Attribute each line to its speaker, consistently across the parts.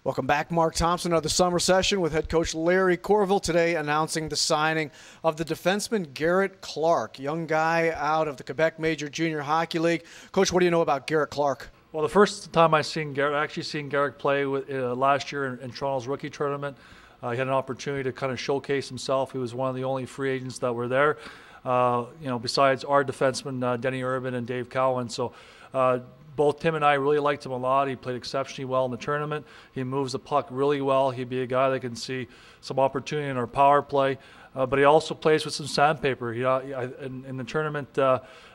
Speaker 1: Welcome back, Mark Thompson, of the summer session with head coach Larry Courville today announcing the signing of the defenseman Garrett Clarke, young guy out of the Quebec Major Junior Hockey League. Coach, what do you know about Garrett Clarke?
Speaker 2: Well, the first time I seen Garrett play last year in Toronto's rookie tournament. He had an opportunity to kind of showcase himself. He was one of the only free agents that were there, besides our defensemen, Denny Urban and Dave Cowan. So both Tim and I really liked him a lot. He played exceptionally well in the tournament. He moves the puck really well. He'd be a guy that can see some opportunity in our power play. But he also plays with some sandpaper. In the tournament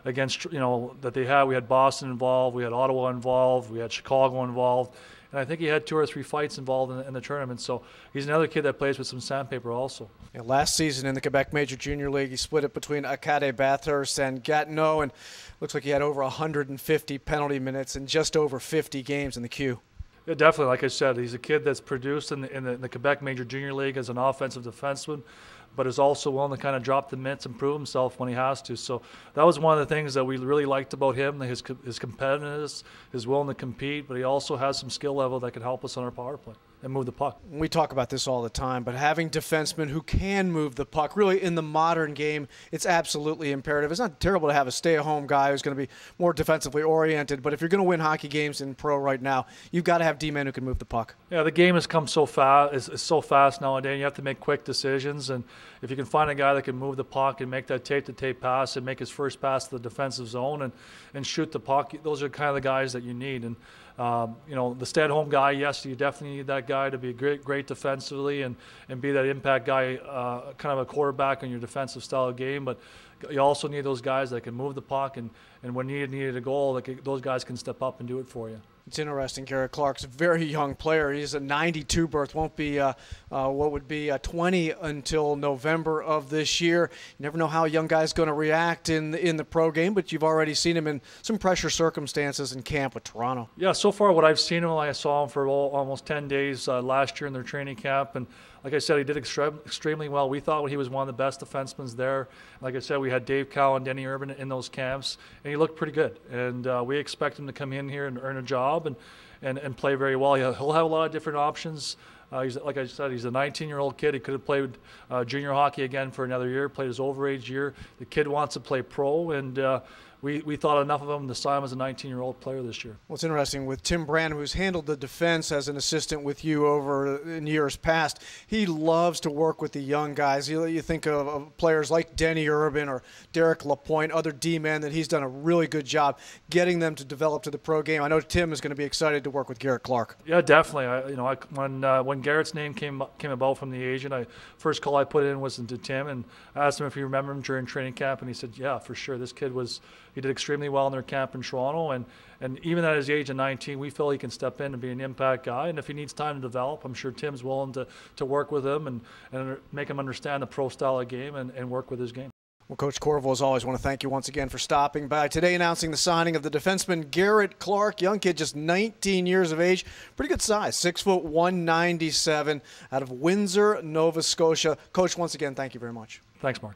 Speaker 2: against, that they had, we had Boston involved, we had Ottawa involved, we had Chicago involved. And I think he had 2 or 3 fights involved in the tournament. So he's another kid that plays with some sandpaper also.
Speaker 1: Yeah, last season in the Quebec Major Junior League, he split it between Acadie Bathurst and Gatineau, and looks like he had over 150 penalty minutes and just over 50 games in the queue.
Speaker 2: Yeah, definitely. Like I said, he's a kid that's produced in the Quebec Major Junior League as an offensive defenseman, but is also willing to kind of drop the mitts and prove himself when he has to. So that was one of the things that we really liked about him, his competitiveness, his willing to compete, but he also has some skill level that can help us on our power play and move the puck.
Speaker 1: We talk about this all the time, but having defensemen who can move the puck, really in the modern game, it's absolutely imperative. It's not terrible to have a stay-at-home guy who's going to be more defensively oriented, but if you're going to win hockey games in pro right now, you've got to have D-men who can move the puck.
Speaker 2: Yeah, the game has come so fast. It's so fast nowadays. You have to make quick decisions, and if you can find a guy that can move the puck and make that tape-to-tape pass and make his first pass to the defensive zone and shoot the puck, those are kind of the guys that you need. And the stay-at-home guy, yes, you definitely need that guy to be great defensively and be that impact guy, kind of a quarterback on your defensive style of game. But you also need those guys that can move the puck, and when needed a goal, those guys can step up and do it for you.
Speaker 1: It's interesting. Garrett Clarke's a very young player. He's a 92 birth, won't be what would be 20 until November of this year. You never know how a young guy's going to react in the pro game, but you've already seen him in some pressure circumstances in camp with Toronto.
Speaker 2: Yeah, so far what I've seen him, I saw him for almost 10 days last year in their training camp, and like I said, he did extremely well. We thought he was one of the best defensemen there. Like I said, we had Dave Cowan, Denny Urban in those camps, and he looked pretty good. And we expect him to come in here and earn a job and play very well. He'll have a lot of different options. Like I said, he's a 19-year-old kid. He could have played junior hockey again for another year, played his overage year. The kid wants to play pro, and we thought enough of him to sign him as a 19-year-old player this year.
Speaker 1: Well, it's interesting with Tim Brand, who's handled the defense as an assistant with you over in years past. He loves to work with the young guys. You think of players like Denny Urban or Derek Lapointe, other D-men, that he's done a really good job getting them to develop to the pro game. I know Tim is going to be excited to work with Garrett Clarke.
Speaker 2: Yeah, definitely. When Garrett's name came about from the agent, first call I put in was to Tim, and I asked him if he remembered him during training camp, and he said, yeah, for sure. This kid he did extremely well in their camp in Toronto, and even at his age of 19, we feel he can step in and be an impact guy. And if he needs time to develop, I'm sure Tim's willing to work with him and make him understand the pro style of game and work with his game.
Speaker 1: Well, Coach Courville, as always, want to thank you once again for stopping by today, announcing the signing of the defenseman Garrett Clarke, young kid, just 19 years of age, pretty good size, 6 foot 197, out of Windsor, Nova Scotia. Coach, once again, thank you very much.
Speaker 2: Thanks, Mark.